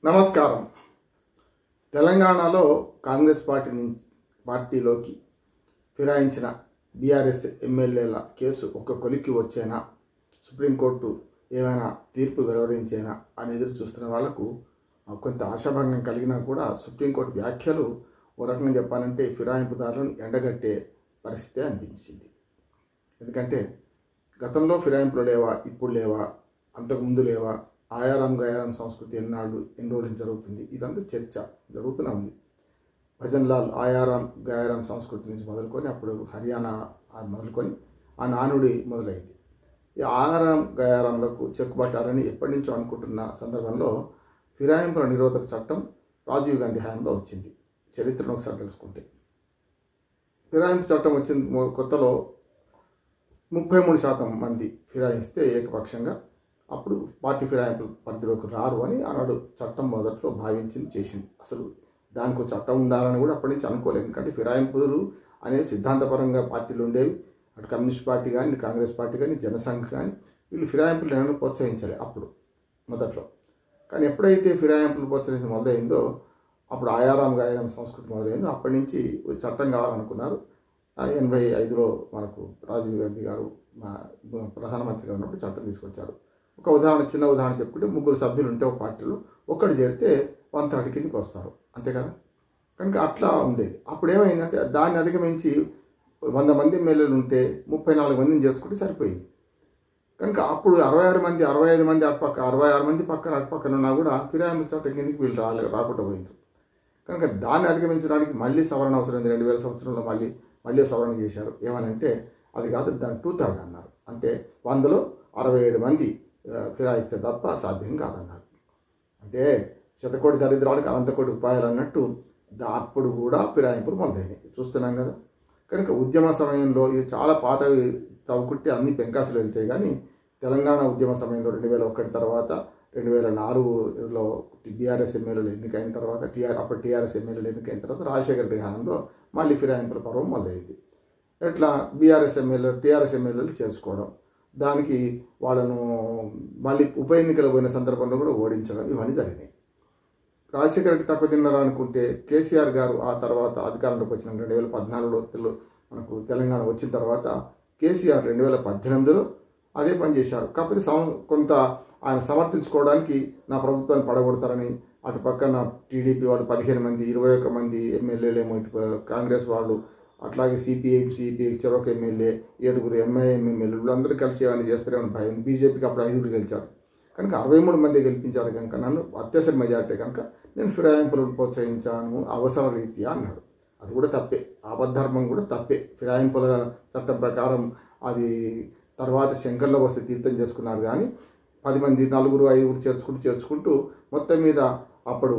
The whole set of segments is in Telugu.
నమస్కారం. తెలంగాణలో కాంగ్రెస్ పార్టీలోకి ఫిరాయించిన బీఆర్ఎస్ ఎమ్మెల్యేల కేసు ఒక కొలిక్కి వచ్చేనా, సుప్రీంకోర్టు ఏమైనా తీర్పు వెలువరించేనా అని ఎదురు చూస్తున్న వాళ్లకు కొంత ఆశాభంగం కలిగినా కూడా సుప్రీంకోర్టు వ్యాఖ్యలు ఓ రకంగా చెప్పాలంటే ఫిరాయింపుదారులను ఎండగట్టే పరిస్థితే అనిపించింది. ఎందుకంటే గతంలో ఫిరాయింపులు లేవా, ఇప్పుడు లేవా, అంతకుముందు లేవా, ఆయారం గయారం సంస్కృతి ఎన్ని రోజులు జరుగుతుంది, ఇదంతా చర్చ జరుగుతూనే ఉంది. భజన్లాల్ ఆయారం గయారం సంస్కృతి నుంచి మొదలుకొని అప్పుడు హర్యానా మొదలుకొని ఆ నానుడి మొదలైంది. ఈ ఆయారం గయారంలకు చెక్కుబట్టాలని ఎప్పటి నుంచో అనుకుంటున్న సందర్భంలో ఫిరాయింపుల నిరోధక చట్టం రాజీవ్ గాంధీ హయాంలో వచ్చింది. చరిత్రను ఒకసారి తెలుసుకుంటే ఫిరాయింపు చట్టం వచ్చిన కొత్తలో 33% మంది ఫిరాయిస్తే ఏకపక్షంగా అప్పుడు పార్టీ ఫిరాయింపుల పరిధిలోకి రారు అని ఆనాడు చట్టం మొదట్లో భావించింది, చేసింది. అసలు దానికి చట్టం ఉండాలని కూడా అప్పటి నుంచి అనుకోలేదు. ఎందుకంటే ఫిరాయింపులు అనేవి సిద్ధాంతపరంగా పార్టీలు ఉండేవి. అటు కమ్యూనిస్ట్ పార్టీ కానీ, కాంగ్రెస్ పార్టీ కానీ, జనసంఘ్ కానీ వీళ్ళు ఫిరాయింపులు నేను ప్రోత్సహించాలి అప్పుడు మొదట్లో. కానీ ఎప్పుడైతే ఫిరాయింపులు ప్రోత్సహించడం మొదలైందో అప్పుడు ఆయారం గాయారం సంస్కృతి మొదలైందో అప్పటి నుంచి చట్టం కావాలనుకున్నారు. 85లో మనకు రాజీవ్ గాంధీ గారు ప్రధానమంత్రిగా ఉన్నప్పుడు చట్టం తీసుకొచ్చారు. ఒక చిన్న ఉదాహరణ చెప్పుకుంటే 3 సభ్యులు ఉంటే ఒక పార్టీలో ఒక్కడు చేరితే 130 కిందకి వస్తారు, అంతే కదా. కనుక అట్లా ఉండేది. అప్పుడు ఏమైందంటే దాన్ని అధిగమించి 100 మంది ఎమ్మెల్యేలు ఉంటే 34 మందిని చేసుకుంటే సరిపోయింది. కనుక అప్పుడు 66 మంది 65 మంది అటుపక్క 66 మంది అటుపక్కన ఉన్నా కూడా ఫిరాయింపుల చట్టం కిందకి వీళ్ళు రాకుండా పోయింది. కనుక దాన్ని అధిగమించడానికి మళ్ళీ సవరణ అవసరం. 2000 సంవత్సరంలో మళ్ళీ సవరణ చేశారు. ఏమనంటే అది కాదు, దాన్ని 2/3 అన్నారు. అంటే 100లో 67 మంది ఫిరాయిస్తే తప్ప సాధ్యం కాదన్నారు. అంటే శతకోటి దరిద్రాలకు అనంతకోటి ఉపాయాలు అన్నట్టు అప్పుడు కూడా ఫిరాయింపులు మొదలైనవి చూస్తున్నాం కదా. కనుక ఉద్యమ సమయంలో ఇవి చాలా పాతవి తవ్వుకుంటే అన్ని పెంకాసులు వెళ్తాయి. కానీ తెలంగాణ ఉద్యమ సమయంలో 2001 తర్వాత 2004లో బీఆర్ఎస్ ఎమ్మెల్యేలు ఎన్నికైన తర్వాత అప్పుడు టీఆర్ఎస్ ఎమ్మెల్యేలు ఎన్నికైన తర్వాత రాజశేఖర రెడ్డి హయాంలో మళ్ళీ ఫిరాయింపుల పర్వం మొదలైంది. ఎట్లా టీఆర్ఎస్ ఎమ్మెల్యేలు చేసుకోవడం, దానికి వాళ్ళను మళ్ళీ ఉప ఎన్నికలు పోయిన సందర్భంలో కూడా ఓడించడం, ఇవన్నీ జరిగినాయి. రాజశేఖర రెడ్డి తక్కువ తిన్నారా అనుకుంటే కేసీఆర్ గారు ఆ తర్వాత అధికారంలోకి వచ్చిన 2014లో మనకు తెలంగాణ వచ్చిన తర్వాత కేసీఆర్ 2018లో అదే పని చేశారు. కాకపోతే కొంత ఆయన సమర్థించుకోవడానికి నా ప్రభుత్వాన్ని పడగొడతారని అటు పక్కన టీడీపీ వాళ్ళు 15 మంది 21 మంది ఎమ్మెల్యేలేమో, ఇటు కాంగ్రెస్ వాళ్ళు అట్లాగే సిపిఐ చెరొక ఎమ్మెల్యే 7 ఎంఐఎం ఎమ్మెల్యేలు వీళ్ళందరూ కలిసి ఏమైనా చేస్తారేమో భయం. బీజేపీకి అప్పుడు 5 గెలిచారు కనుక 63 మంది గెలిపించారు కనుక నన్ను అత్యవసర మెజార్టీ కనుక నేను ఫిరాయింపులను ప్రోత్సహించాను అవసర రీత్యా అన్నాడు. అది కూడా తప్పే, ఆపద్ధర్మం కూడా తప్పే. ఫిరాయింపుల చట్టం ప్రకారం అది తర్వాత శంకర్లో వస్తే తీర్థం చేసుకున్నారు. కానీ 10 మంది 4 5 చేర్చుకుంటూ మొత్తం మీద అప్పుడు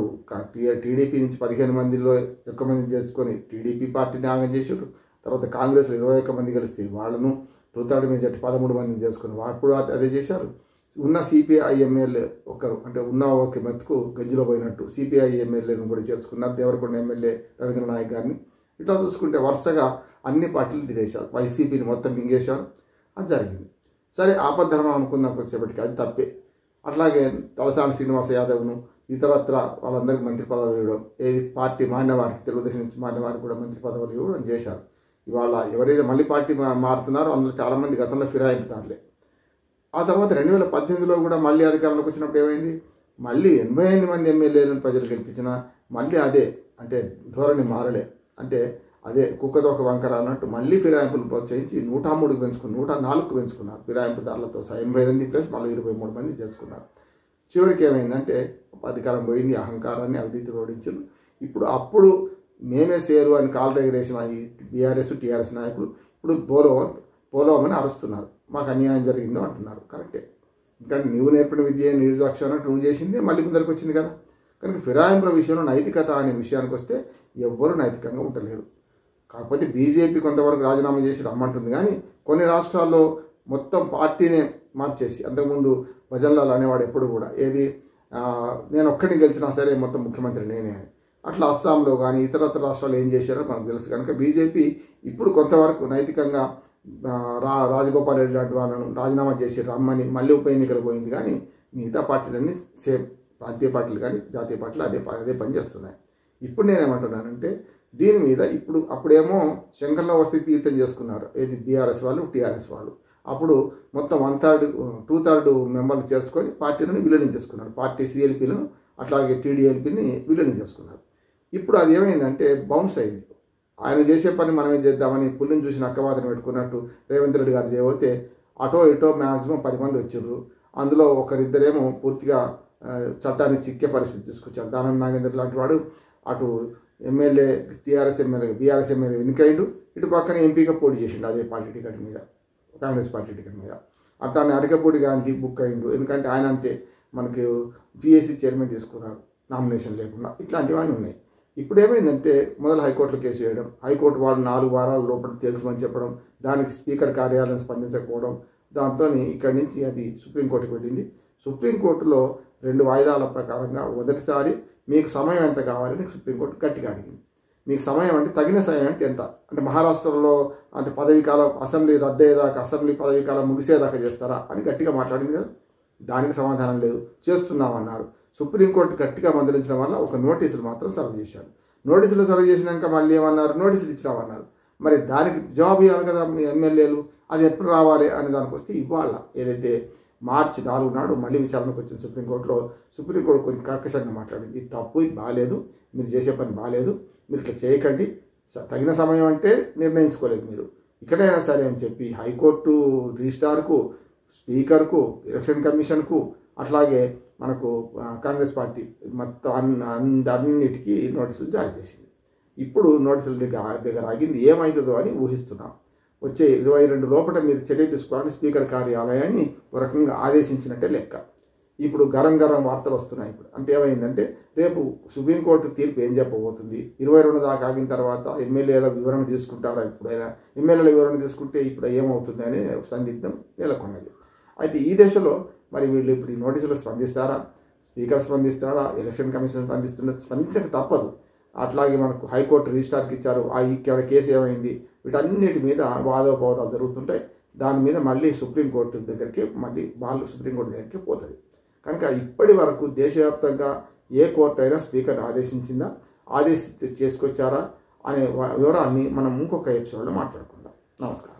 టీడీపీ నుంచి 15 మందిలో ఎక్కువ మందిని చేసుకొని టీడీపీ పార్టీని ఆగం చేసారు. తర్వాత కాంగ్రెస్లో 21 మంది కలిస్తే వాళ్ళను 2/3 మెజార్టీ 13 మందిని చేసుకుని అప్పుడు అదే చేశారు. ఉన్న సిపిఐ ఎమ్మెల్యే ఒకరు అంటే ఉన్న ఒక మెతుకు గంజిలో పోయినట్టు సిపిఐ ఎమ్మెల్యేలను కూడా చేర్చుకున్నారు. దేవరకొండ ఎమ్మెల్యే రవీంద్ర నాయక్ గారిని ఇట్లా చూసుకుంటే వరుసగా అన్ని పార్టీలు తినేశారు. వైసీపీని మొత్తం మింగేశారు. అది జరిగింది. సరే ఆపద్ధర్మం అనుకున్నాం కొద్దిసేపటికి, అది తప్పే. అట్లాగే తలసాని శ్రీనివాస యాదవ్ను ఇతరత్ర వాళ్ళందరికీ మంత్రి పదవులు ఇవ్వడం, ఏది పార్టీ మాన్యవారికి తెలుగుదేశం నుంచి మాన్యవారికి కూడా మంత్రి పదవులు ఇవ్వడం చేశారు. ఇవాళ ఎవరైతే మళ్ళీ పార్టీ మారుతున్నారో అందులో చాలామంది గతంలో ఫిరాయింపుతారులే. ఆ తర్వాత 2018లో కూడా మళ్ళీ అధికారంలోకి వచ్చినప్పుడు ఏమైంది, మళ్ళీ 88 మంది ఎమ్మెల్యేలను ప్రజలు గెలిపించినా మళ్ళీ అదే అంటే ధోరణి మారలే. అంటే అదే కుక్కతోక వంకర అన్నట్టు మళ్ళీ ఫిరాయింపులు ప్రోత్సహించి 103కి పెంచుకున్నారు, 104కు పెంచుకున్నారు. ఫిరాయింపుదారులతో 88 ప్లస్ మళ్ళీ 23 మంది చేసుకున్నారు. చివరికి ఏమైందంటే అధికారం పోయింది, అహంకారాన్ని అవినీతి ఓడించారు. అప్పుడు మేమే సేరు అని కాల్ రెగ్యులేషన్ అయ్యి బీఆర్ఎస్ టీఆర్ఎస్ నాయకులు ఇప్పుడు పోలోమని అరుస్తున్నారు. మాకు అన్యాయం జరిగిందో అంటున్నారు. కరెక్టే, ఎందుకంటే నువ్వు నేర్పిన విద్య నిర్దాక్ష అన్నట్టు నువ్వు చేసింది మళ్ళీ ముందరికి వచ్చింది కదా. కనుక ఫిరాయింపుల విషయంలో నైతికత అనే విషయానికి వస్తే ఎవ్వరూ నైతికంగా ఉండలేరు. కాకపోతే బీజేపీ కొంతవరకు రాజీనామా చేసి రమ్మంటుంది. కానీ కొన్ని రాష్ట్రాల్లో మొత్తం పార్టీనే మార్చేసి, అంతకుముందు భజన్లాల్ అనేవాడు ఎప్పుడు కూడా ఏది నేను ఒక్కడిని గెలిచినా సరే మొత్తం ముఖ్యమంత్రి నేనే అని. అట్లా అస్సాంలో కానీ ఇతరత్ర రాష్ట్రాలు ఏం చేశారో మనకు తెలుసు. కనుక బీజేపీ ఇప్పుడు కొంతవరకు నైతికంగా రాజగోపాల్ రెడ్డి లాంటి వాళ్ళను రాజీనామా చేసి రమ్మని మళ్ళీ ఉప ఎన్నికలు పోయింది. కానీ మిగతా పార్టీలన్నీ సేమ్ ప్రాంతీయ పార్టీలు కానీ జాతీయ పార్టీలు అదే పని చేస్తున్నాయి. ఇప్పుడు నేనేమంటున్నానంటే దీని మీద అప్పుడేమో శంకర్లో వస్తే తీర్థం చేసుకున్నారు, ఏది బీఆర్ఎస్ వాళ్ళు టీఆర్ఎస్ వాళ్ళు. అప్పుడు మొత్తం 1/3 2/3 మెంబర్లు చేర్చుకొని పార్టీలను విలీనం చేసుకున్నారు. పార్టీ సిఎల్పీలను అట్లాగే టీడీఎల్పీని విలీనం చేసుకున్నారు. ఇప్పుడు అది ఏమైందంటే బౌన్స్ అయింది. ఆయన చేసే పని మనం ఏం చేద్దామని పుల్లిని చూసి నక్కవాదన పెట్టుకున్నట్టు రేవంత్ రెడ్డి గారు చేయబోతే అటో ఇటో మ్యాక్సిమం 10 మంది వచ్చారు. అందులో ఒకరిద్దరేమో పూర్తిగా చట్టాన్ని చిక్కే పరిస్థితి తీసుకొచ్చారు. దానం నాగేంద్ర లాంటి వాడు అటు MLA TRS MLA BRS MLA ఎన్నికైండు, ఇటు పక్కన ఎంపీగా పోటీ చేసిండు అదే పార్టీ టికెట్ మీద, కాంగ్రెస్ పార్టీ టికెట్ మీద. అట్లానే అరకపూడి గాంధీ బుక్ అయిండు, ఎందుకంటే ఆయన అంతే మనకి పిఎస్సి చైర్మన్ తీసుకున్నారు నామినేషన్ లేకుండా. ఇట్లాంటివన్నీ ఉన్నాయి. ఇప్పుడు ఏమైందంటే మొదలు హైకోర్టులో కేసు వేయడం, హైకోర్టు వాళ్ళు 4 వారాల లోపల తెలుసమని చెప్పడం, దానికి స్పీకర్ కార్యాలయం స్పందించకపోవడం, దాంతో ఇక్కడి నుంచి అది సుప్రీంకోర్టుకు వెళ్ళింది. సుప్రీంకోర్టులో 2 వాయిదాల ప్రకారంగా మొదటిసారి మీకు సమయం ఎంత కావాలని సుప్రీంకోర్టు గట్టిగా అడిగింది. మీకు సమయం అంటే తగిన సమయం అంటే ఎంత అంటే మహారాష్ట్రలో అంటే పదవీ కాలం అసెంబ్లీ రద్దు అయ్యేదాకా, అసెంబ్లీ పదవీ కాలం ముగిసేదాకా చేస్తారా అని గట్టిగా మాట్లాడింది కదా. దానికి సమాధానం లేదు, చేస్తున్నామన్నారు. సుప్రీంకోర్టు గట్టిగా మందలించడం వల్ల ఒక నోటీసులు మాత్రం సర్వ్ చేశారు. నోటీసులు సర్వ్ చేసినాక మళ్ళీ ఏమన్నారు, నోటీసులు ఇచ్చినామన్నారు. మరి దానికి జవాబు ఇవ్వాలి కదా మీ ఎమ్మెల్యేలు. అది ఎప్పుడు రావాలి అనే దానికి వస్తే ఇవాళ ఏదైతే మార్చి 4 నాడు మళ్ళీ విచారణకు వచ్చిన సుప్రీంకోర్టులో సుప్రీంకోర్టు కొంచెం కర్కశంగా మాట్లాడింది. ఇది తప్పు, ఇది బాగాలేదు, మీరు చేసే పని బాగాలేదు, మీరు ఇట్లా చేయకండి, తగిన సమయం అంటే నిర్ణయించుకోలేదు మీరు, ఇక్కడైనా సరే అని చెప్పి హైకోర్టు రిజిస్ట్రార్కు, స్పీకర్కు, ఎలక్షన్ కమిషన్కు, అట్లాగే మనకు కాంగ్రెస్ పార్టీ మొత్తం అన్నిటికీ నోటీసులు జారీ చేసింది. ఇప్పుడు నోటీసుల దగ్గర ఆగింది. ఏమవుతుందో అని ఊహిస్తున్నాం. వచ్చే 22 లోపల మీరు చర్య తీసుకోవాలని స్పీకర్ కార్యాలయాన్ని ఒక రకంగా ఆదేశించినట్టే లెక్క. ఇప్పుడు గరం వార్తలు వస్తున్నాయి. ఇప్పుడు అంటే ఏమైందంటే రేపు సుప్రీంకోర్టు తీర్పు ఏం చెప్పబోతుంది, 22 దాకా ఆగిన తర్వాత ఎమ్మెల్యేల వివరణ తీసుకుంటారా, ఇప్పుడైనా ఎమ్మెల్యేల వివరణ తీసుకుంటే ఇప్పుడు ఏమవుతుంది అనే సందిగ్ధం నెలకొన్నది. అయితే ఈ దశలో మరి వీళ్ళు ఇప్పుడు ఈ నోటీసులు స్పందిస్తారా, స్పీకర్ స్పందిస్తాడా, ఎలక్షన్ కమిషన్ స్పందించక తప్పదు. అట్లాగే మనకు హైకోర్టు రిజిస్ట్రార్కి ఇచ్చారు, ఇక్కడ కేసు ఏమైంది, వీటన్నిటి మీద వాదోపవాదాలు జరుగుతుంటాయి. దాని మీద మళ్ళీ సుప్రీంకోర్టు దగ్గరికి సుప్రీంకోర్టు దగ్గరికి పోతుంది. కనుక ఇప్పటి వరకు దేశవ్యాప్తంగా ఏ కోర్టు అయినా స్పీకర్ ఆదేశించిందా, చేసుకొచ్చారా అనే వివరాన్ని మనం ఇంకొక ఎపిసోడ్లో మాట్లాడుకుందాం. నమస్కారం.